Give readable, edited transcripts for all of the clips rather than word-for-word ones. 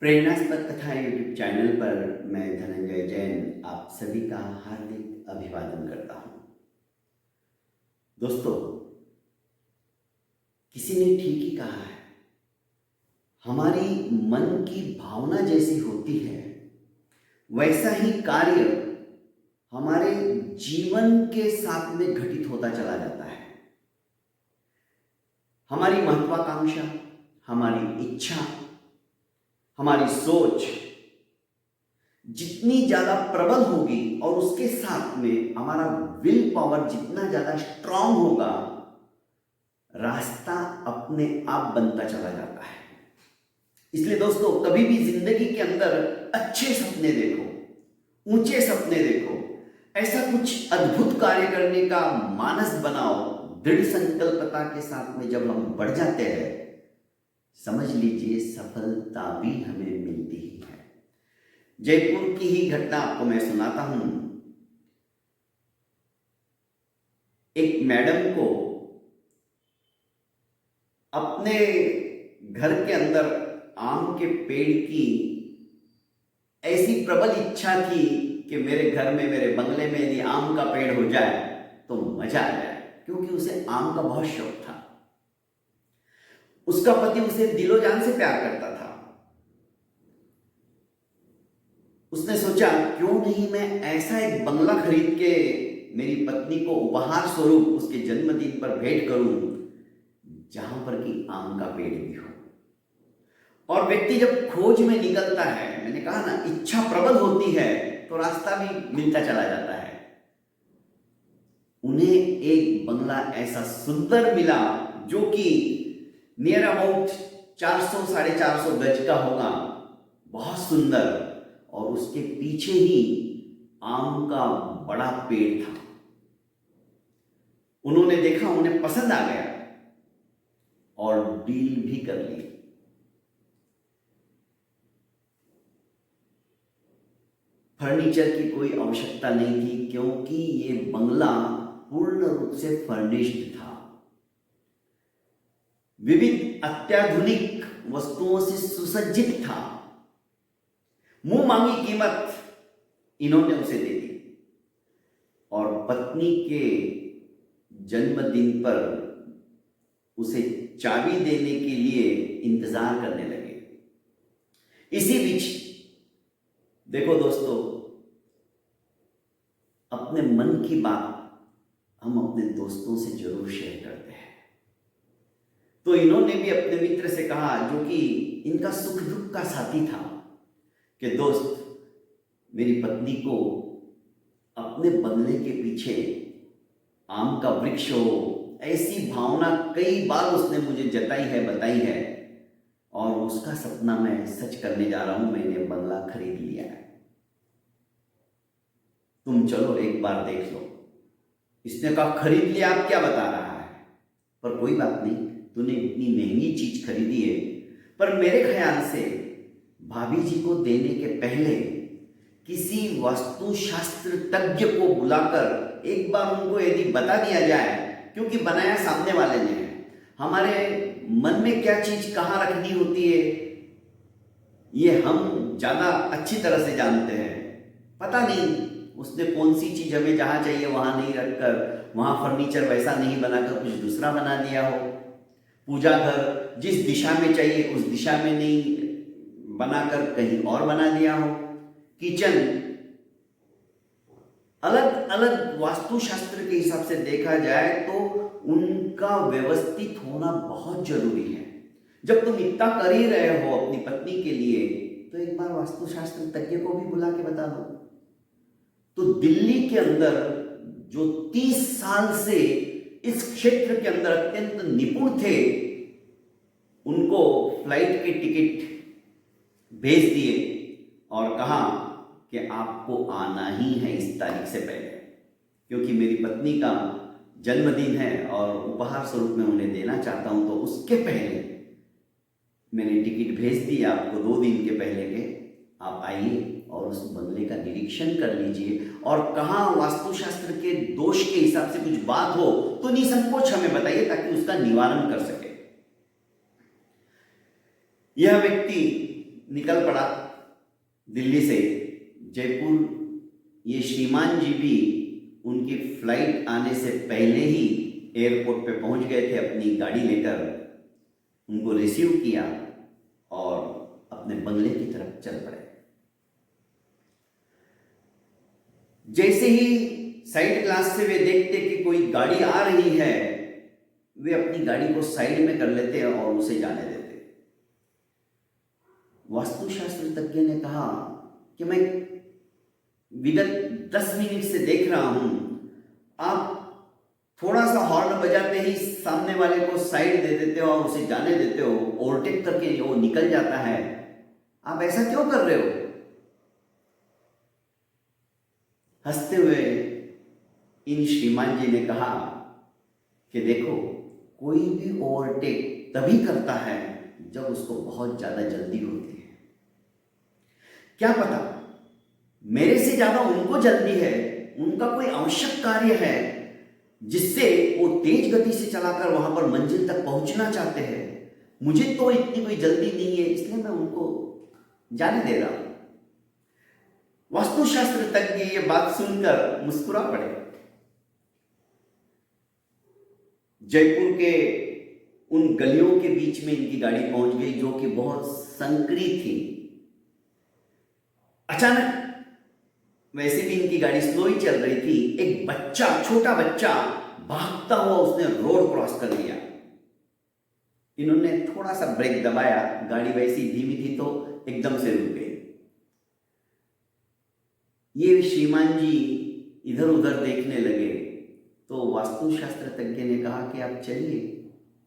प्रेरणास्पद कथा YouTube channel पर मैं धनंजय जैन आप सभी का हार्दिक अभिवादन करता हूं। दोस्तों, किसी ने ठीक ही कहा है, हमारी मन की भावना जैसी होती है वैसा ही कार्य हमारे जीवन के साथ में घटित होता चला जाता है। हमारी महत्वाकांक्षा, हमारी इच्छा, हमारी सोच जितनी ज्यादा प्रबल होगी और उसके साथ में हमारा विल पावर जितना ज्यादा स्ट्रांग होगा, रास्ता अपने आप बनता चला जाता है। इसलिए दोस्तों, कभी भी जिंदगी के अंदर अच्छे सपने देखो, ऊंचे सपने देखो, ऐसा कुछ अद्भुत कार्य करने का मानस बनाओ। दृढ़ संकल्पता के साथ में जब हम बढ़ जाते हैं, समझ लीजिए सफलता भी हमें मिलती ही है। जयपुर की ही घटना आपको मैं सुनाता हूं। एक मैडम को अपने घर के अंदर आम के पेड़ की ऐसी प्रबल इच्छा थी कि मेरे घर में, मेरे बंगले में यदि आम का पेड़ हो जाए तो मजा आ जाए, क्योंकि उसे आम का बहुत शौक था। उसका पति उसे दिलो जान से प्यार करता था। उसने सोचा, क्यों नहीं मैं ऐसा एक बंगला खरीद के मेरी पत्नी को उपहार स्वरूप उसके जन्मदिन पर भेंट करूं जहां पर कि आम का पेड़ भी हो। और व्यक्ति जब खोज में निकलता है, मैंने कहा ना, इच्छा प्रबल होती है तो रास्ता भी मिलता चला जाता है। उन्हें एक बंगला ऐसा सुंदर मिला जो कि नियर अबाउट 400-450 गज का होगा, बहुत सुंदर, और उसके पीछे ही आम का बड़ा पेड़ था। उन्होंने देखा, उन्हें पसंद आ गया और डील भी कर ली। फर्नीचर की कोई आवश्यकता नहीं थी, क्योंकि ये बंगला पूर्ण रूप से फर्निश्ड था। विविध अत्याधुनिक वस्तुओं से सुसज्जित था। मुंह मांगी कीमत इन्होंने उसे दे दी और पत्नी के जन्मदिन पर उसे चाबी देने के लिए इंतजार करने लगे। इसी बीच देखो दोस्तों, अपने मन की बात हम अपने दोस्तों से जरूर शेयर करते हैं। तो इन्होंने भी अपने मित्र से कहा, जो कि इनका सुख दुख का साथी था, कि दोस्त, मेरी पत्नी को अपने बंगले के पीछे आम का वृक्ष हो, ऐसी भावना कई बार उसने मुझे जताई है, बताई है, और उसका सपना मैं सच करने जा रहा हूं। मैंने बंगला खरीद लिया है, तुम चलो एक बार देख लो। इसने कहा, खरीद लिया, आप क्या बता रहा है? पर कोई बात नहीं, तूने इतनी महंगी चीज खरीदी है, पर मेरे ख्याल से भाभी जी को देने के पहले किसी वास्तुशास्त्र तज्ञ को बुलाकर एक बार उनको यदि बता दिया जाए, क्योंकि बनाया सामने वाले ने है। हमारे मन में क्या चीज कहाँ रखनी होती है ये हम ज्यादा अच्छी तरह से जानते हैं। पता नहीं उसने कौन सी चीज हमें जहां चाहिए वहां नहीं रखकर, वहां फर्नीचर वैसा नहीं बनाकर कुछ दूसरा बना दिया हो। पूजा घर जिस दिशा में चाहिए उस दिशा में नहीं बनाकर कहीं और बना दिया हो। किचन अलग अलग वास्तुशास्त्र के हिसाब से देखा जाए तो उनका व्यवस्थित होना बहुत जरूरी है। जब तुम इतना कर ही रहे हो अपनी पत्नी के लिए, तो एक बार वास्तुशास्त्र तज्ञ को भी बुला के बता दो। तो दिल्ली के अंदर जो 30 साल से इस क्षेत्र के अंदर अत्यंत निपुण थे, उनको फ्लाइट के टिकट भेज दिए और कहा कि आपको आना ही है इस तारीख से पहले, क्योंकि मेरी पत्नी का जन्मदिन है और उपहार स्वरूप में उन्हें देना चाहता हूं। तो उसके पहले मैंने टिकट भेज दी आपको 2 दिन के पहले के, आप आइए और उस बंगले का निरीक्षण कर लीजिए, और कहाँ वास्तुशास्त्र के दोष के हिसाब से कुछ बात हो तो निसंकोच हमें बताइए, ताकि उसका निवारण कर सके। यह व्यक्ति निकल पड़ा दिल्ली से जयपुर। ये श्रीमान जी भी उनकी फ्लाइट आने से पहले ही एयरपोर्ट पे पहुंच गए थे अपनी गाड़ी लेकर। उनको रिसीव किया और अपने बंगले की तरफ चल पड़े। जैसे ही साइड ग्लास से वे देखते कि कोई गाड़ी आ रही है, वे अपनी गाड़ी को साइड में कर लेते और उसे जाने देते। वास्तुशास्त्र तज्ञ ने कहा कि मैं विगत 10 मिनट से देख रहा हूं, आप थोड़ा सा हॉर्न बजाते ही सामने वाले को साइड दे देते हो और उसे जाने देते हो, ओवरटेक करके वो निकल जाता है। आप ऐसा क्यों कर रहे हो? हंसते हुए इन श्रीमान जी ने कहा कि देखो, कोई भी ओवरटेक तभी करता है जब उसको बहुत ज्यादा जल्दी होती है। क्या पता मेरे से ज्यादा उनको जल्दी है, उनका कोई आवश्यक कार्य है जिससे वो तेज गति से चलाकर वहां पर मंजिल तक पहुंचना चाहते हैं। मुझे तो इतनी कोई जल्दी नहीं है, इसलिए मैं उनको जाने दे रहा हूं। वास्तुशास्त्र तज्ञ ये बात सुनकर मुस्कुरा पड़े। जयपुर के उन गलियों के बीच में इनकी गाड़ी पहुंच गई जो कि बहुत संकरी थी। अचानक, वैसे भी इनकी गाड़ी स्लो ही चल रही थी, एक बच्चा, छोटा बच्चा भागता हुआ उसने रोड क्रॉस कर लिया। इन्होंने थोड़ा सा ब्रेक दबाया, गाड़ी वैसी धीमी थी तो एकदम से रुक गई। ये श्रीमान जी इधर उधर देखने लगे तो वास्तुशास्त्र तज्ञ ने कहा कि आप चलिए,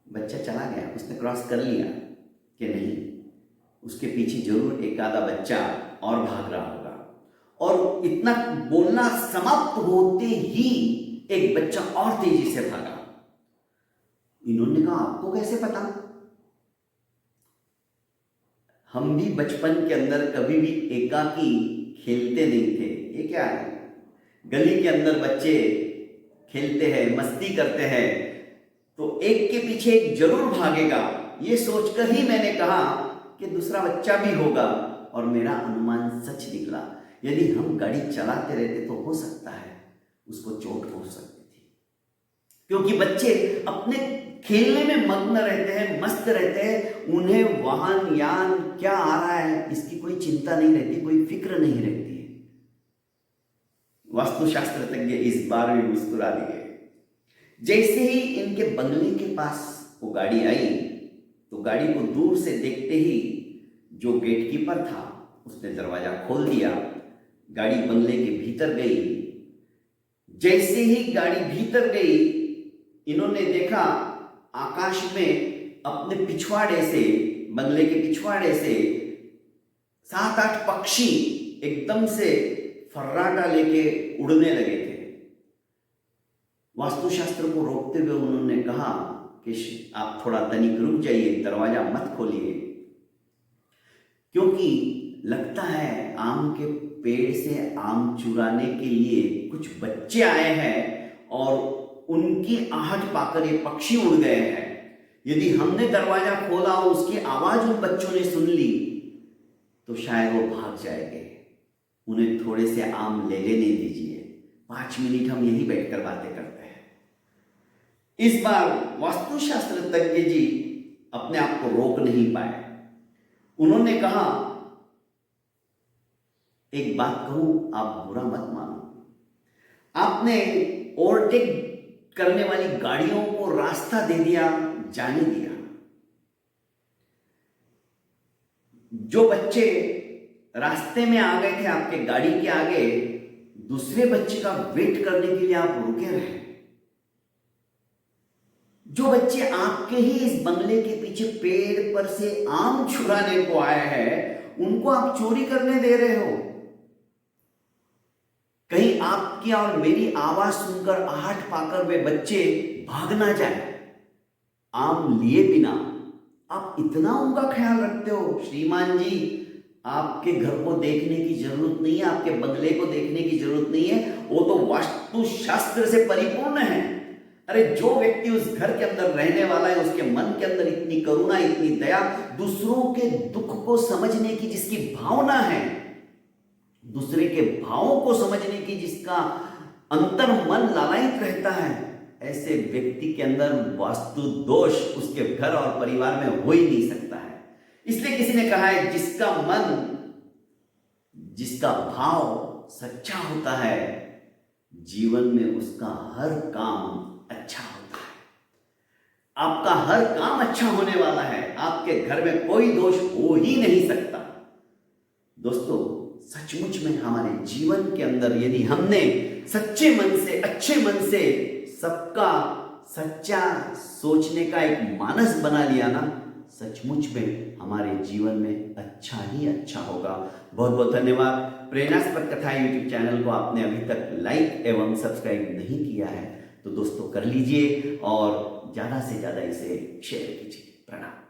बच्चा चला गया, उसने क्रॉस कर लिया। कि नहीं, उसके पीछे जरूर एक आधा बच्चा और भाग रहा होगा। और इतना बोलना समाप्त होते ही एक बच्चा और तेजी से भागा। इन्होंने कहा, आपको कैसे पता? हम भी बचपन के अंदर कभी भी एकाकी खेलते नहीं थे। ये क्या है, गली के अंदर बच्चे खेलते हैं, मस्ती करते हैं, तो एक के पीछे एक जरूर भागेगा। ये सोचकर ही मैंने कहा कि दूसरा बच्चा भी होगा, और मेरा अनुमान सच निकला। यदि हम गाड़ी चलाते रहते तो हो सकता है उसको चोट पहुंच सकती थी, क्योंकि बच्चे अपने खेलने में मग्न रहते हैं, मस्त रहते हैं। उन्हें वाहन यान क्या आ रहा है इसकी कोई चिंता नहीं रहती, कोई फिक्र नहीं रहती है। वास्तुशास्त्र तज्ञ इस बार भी मुस्कुरा दिए। जैसे ही इनके बंगले के पास वो गाड़ी आई तो गाड़ी को दूर से देखते ही जो गेटकीपर था उसने दरवाजा खोल दिया। गाड़ी बंगले के भीतर गई। जैसे ही गाड़ी भीतर गई, इन्होंने देखा आकाश में अपने पिछवाड़े से, बंगले के पिछवाड़े से 7-8 पक्षी एकदम से फर्राटा लेके उड़ने लगे थे। वास्तुशास्त्र को रोकते हुए उन्होंने कहा कि आप थोड़ा तनिक रुक जाइए, दरवाजा मत खोलिए, क्योंकि लगता है आम के पेड़ से आम चुराने के लिए कुछ बच्चे आए हैं और उनकी आहट पाकर ये पक्षी उड़ गए हैं। यदि हमने दरवाजा खोला और उसकी आवाज उन बच्चों ने सुन ली तो शायद वो भाग जाएंगे। उन्हें थोड़े से आम ले लेने दीजिए, 5 मिनट हम यहीं बैठकर बातें करते हैं। इस बार वास्तुशास्त्र तज्ञ जी अपने आप को रोक नहीं पाए। उन्होंने कहा, एक बात कहूं, आप बुरा मत मानो, आपने ओवरटेक करने वाली गाड़ियों को रास्ता दे दिया, जाने दिया। जो बच्चे रास्ते में आ गए थे आपके गाड़ी के आगे, दूसरे बच्चे का वेट करने के लिए आप रुके रहे। जो बच्चे आपके ही इस बंगले के पीछे पेड़ पर से आम चुराने को आए हैं, उनको आप चोरी करने दे रहे हो। कहीं आपकी और मेरी आवाज सुनकर आहट पाकर वे बच्चे भाग ना जाए आम लिए बिना। आप इतना उनका ख्याल रखते हो। श्रीमान जी, आपके घर को देखने की जरूरत नहीं है, आपके बंगले को देखने की जरूरत नहीं है, वो तो वास्तुशास्त्र से परिपूर्ण है। अरे जो व्यक्ति उस घर के अंदर रहने वाला है, उसके मन के अंदर इतनी करुणा, इतनी दया, दूसरों के दुख को समझने की जिसकी भावना है, दूसरे के भावों को समझने की जिसका अंतर मन लालायित रहता है, ऐसे व्यक्ति के अंदर वास्तु दोष उसके घर और परिवार में हो ही नहीं सकता है। इसलिए किसी ने कहा है, जिसका मन, जिसका भाव सच्चा होता है, जीवन में उसका हर काम अच्छा होता है। आपका हर काम अच्छा होने वाला है, आपके घर में कोई दोष हो ही नहीं सकता। दोस्तों, सचमुच में हमारे जीवन के अंदर यदि हमने सच्चे मन से, अच्छे मन से सबका सच्चा सोचने का एक मानस बना लिया ना, सचमुच में हमारे जीवन में अच्छा ही अच्छा होगा। बहुत बहुत धन्यवाद। प्रेरणास्पद कथाएं यूट्यूब चैनल को आपने अभी तक लाइक एवं सब्सक्राइब नहीं किया है तो दोस्तों कर लीजिए और ज्यादा से ज्यादा इसे शेयर कीजिए। प्रणाम।